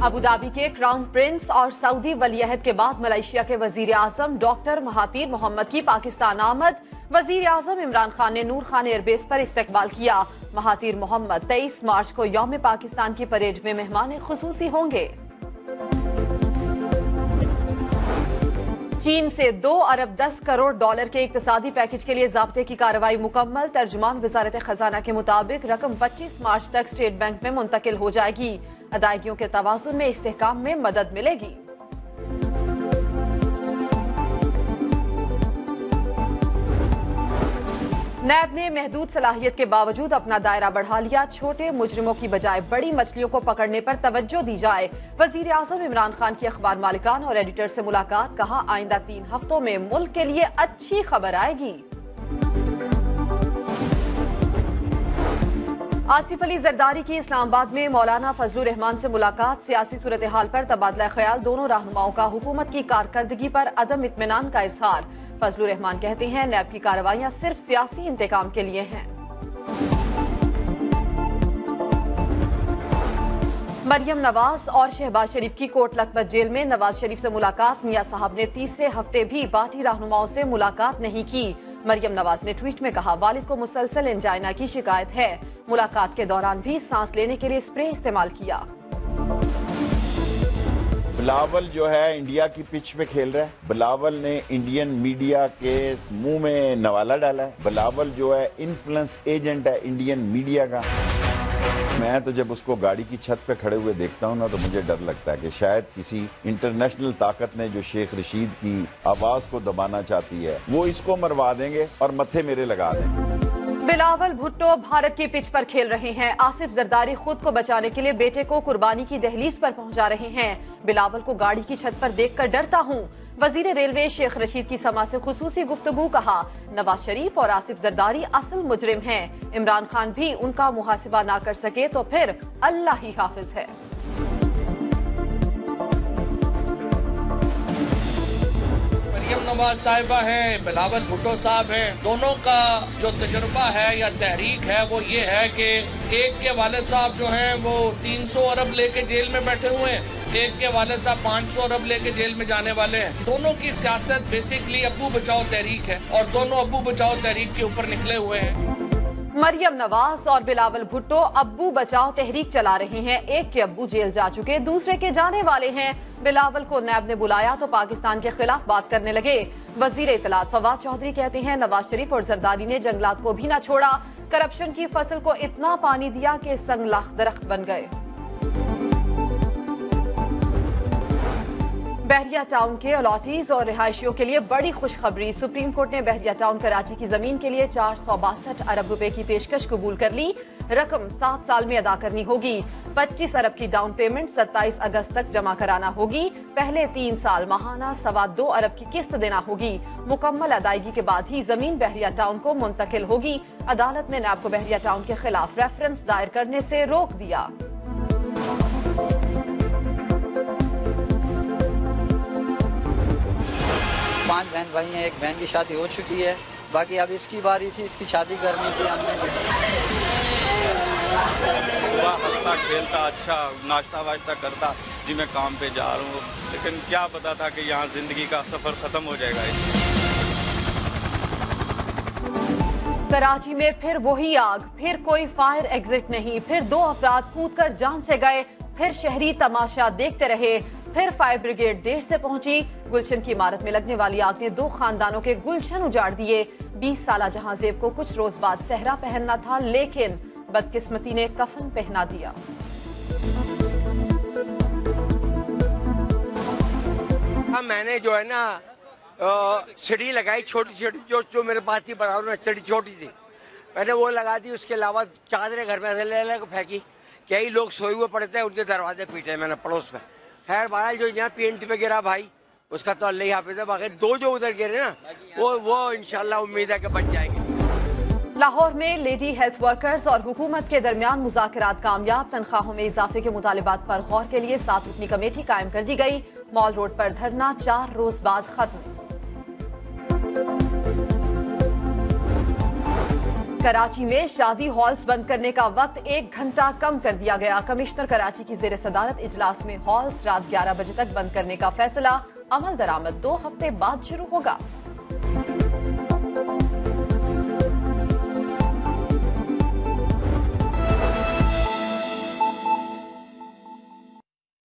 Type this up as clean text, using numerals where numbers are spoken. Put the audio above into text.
Abu Dhabi के crown Prince और Saudi वलीअहद के बाद मलेशिया के वजीर आजम डॉक्टर महातीर मोहम्मद की पाकिस्तान आमद। वजीर आजम इमरान खान ने नूर खान एयरबेस पर इस्तकबाल किया। महातीर मोहम्मद 23 मार्च को यौम पाकिस्तान की परेड में मेहमान खुसूसी होंगे। चीन से 2 अरब 10 करोड़ डॉलर के इक्तिसादी पैकेज के लिए ज़ाब्ते की कार्रवाई मुकम्मल। तर्जुमान वजारत खजाना के मुताबिक रकम 25 मार्च तक स्टेट बैंक में मुंतकिल हो जाएगी। अदायगियों के तवाज़ुन में इस्तेहकाम में मदद मिलेगी। नैब ने महदूद सलाहियत के बावजूद अपना दायरा बढ़ा लिया। छोटे मुजरिमों की बजाय बड़ी मछलियों को पकड़ने पर तवज्जो दी जाए। वजीर आजम इमरान खान की अखबार मालिकान और एडिटर से मुलाकात। कहा, आइंदा 3 हफ्तों में मुल्क के लिए अच्छी खबर आएगी। आसिफ अली जरदारी की इस्लामाबाद में मौलाना फजलुर रहमान से मुलाकात। सियासी सूरत हाल पर तबादला ख्याल। दोनों रहनुमाओं का हुकूमत की कारकर्दगी पर अदम इत्मीनान का इजहार। फजलुर रहमान कहते हैं, नैब की कार्रवाइयां सिर्फ सियासी इंतकाम के लिए हैं। मरियम नवाज और शहबाज शरीफ की कोट लखपत जेल में। नवाज शरीफ से मुलाकात। मियां साहब ने तीसरे हफ्ते भी पार्टी रहनुमाओं से मुलाकात नहीं की। मरियम नवाज ने ट्वीट में कहा, वालिद को मुसलसल एंजाइना की शिकायत है। मुलाकात के दौरान भी सांस लेने के लिए स्प्रे इस्तेमाल किया। बिलावल जो है इंडिया की पिच पे खेल रहा है। बिलावल ने इंडियन मीडिया के मुंह में नवाला डाला है। बिलावल जो है इन्फ्लुएंस एजेंट है इंडियन मीडिया का। मैं तो जब उसको गाड़ी की छत पे खड़े हुए देखता हूँ ना, तो मुझे डर लगता है कि शायद किसी इंटरनेशनल ताकत ने जो शेख रशीद की आवाज को दबाना चाहती है, वो इसको मरवा देंगे और मत्थे मेरे लगा देंगे। बिलावल भुट्टो भारत की पिच पर खेल रहे हैं। आसिफ जरदारी खुद को बचाने के लिए बेटे को कुर्बानी की दहलीज पर पहुंचा रहे हैं। बिलावल को गाड़ी की छत पर देखकर डरता हूं। वजीर रेलवे शेख रशीद की समा से खुसूसी गुफ्तगू। कहा, नवाज शरीफ और आसिफ जरदारी असल मुजरिम हैं। इमरान खान भी उनका मुहासिबा ना कर सके तो फिर अल्लाह ही हाफिज है। मरियम नवाज साहिबा हैं, बिलावल भुट्टो साहब हैं। दोनों का जो तजुर्बा है या तहरीक है वो ये है कि एक के वालिद साहब जो हैं वो 300 अरब लेके जेल में बैठे हुए हैं। एक के वालिद साहब 500 अरब लेके जेल में जाने वाले हैं। दोनों की सियासत बेसिकली अब्बू बचाओ तहरीक है और दोनों अब्बू बचाओ तहरीक के ऊपर निकले हुए हैं। मरियम नवाज और बिलावल भुट्टो अब्बू बचाओ तहरीक चला रहे हैं। एक के अब्बू जेल जा चुके, दूसरे के जाने वाले हैं। बिलावल को नैब ने बुलाया तो पाकिस्तान के खिलाफ बात करने लगे। वजीर इत्तलात फवाद चौधरी कहते हैं, नवाज शरीफ और जरदारी ने जंगलात को भी न छोड़ा। करप्शन की फसल को इतना पानी दिया कि संगलाख दरख्त बन गए। बहरिया टाउन के अलॉटीज और रिहायशियों के लिए बड़ी खुशखबरी। सुप्रीम कोर्ट ने बहरिया टाउन कराची की जमीन के लिए 462 अरब रुपए की पेशकश कबूल कर ली। रकम 7 साल में अदा करनी होगी। 25 अरब की डाउन पेमेंट 27 अगस्त तक जमा कराना होगी। पहले 3 साल माहाना 2.25 अरब की किस्त देना होगी। मुकम्मल अदायगी के बाद ही जमीन बहरिया टाउन को मुंतकिल होगी। अदालत ने नैब को बहरिया टाउन के खिलाफ रेफरेंस दायर करने से रोक दिया। 5 बहन भाई हैं, एक बहन की शादी हो चुकी है। बाकी अब इसकी बारी थी, इसकी शादी करनी थी हमने। सुबह हंसता खेलता अच्छा नाश्ता वाश्ता करता जी मैं काम पे जा रहा हूँ, लेकिन क्या पता था कि यहाँ जिंदगी का सफर खत्म हो जाएगा। कराची में फिर वही आग, फिर कोई फायर एग्जिट नहीं, फिर 2 अफराद कूदकर जान से गए, फिर शहरी तमाशा देखते रहे, फिर फायर ब्रिगेड देर से पहुंची। गुलशन की इमारत में लगने वाली आग ने 2 खानदानों के गुलशन उजाड़ दिए। 20 साला जहांजेब को कुछ रोज बाद सहरा पहनना था, लेकिन बदकिस्मती ने कफन पहना दिया। मैंने जो है ना सीढ़ी लगाई छोटी छोटी, जो मेरे पास थी बराबर में सीढ़ी छोटी थी, मैंने वो लगा दी। उसके अलावा चादरें घर में से ले फेंकी। कई लोग सोए हुए पड़े थे, उनके दरवाजे पीटे मैंने पड़ोस में। खैर बहरहाल जो यहाँ PNT पे गिरा भाई, उसका तो अल्लाह ही हाफिज है। बाकी 2 जो उधर गिरे ना, वो इंशाल्लाह उम्मीद है कि बच जाएंगे। लाहौर में लेडी हेल्थ वर्कर्स और हुकूमत के दरमियान मुज़ाकरात कामयाब। तनख्वाहों में इजाफे के मुतालिबात पर गौर के लिए 7 रुकनी कमेटी कायम कर दी गई। मॉल रोड पर धरना 4 रोज बाद खत्म। कराची में शादी हॉल्स बंद करने का वक्त 1 घंटा कम कर दिया गया। कमिश्नर कराची की जेर सदारत इजलास में हॉल्स रात 11 बजे तक बंद करने का फैसला अमल दरामद 2 हफ्ते बाद शुरू होगा।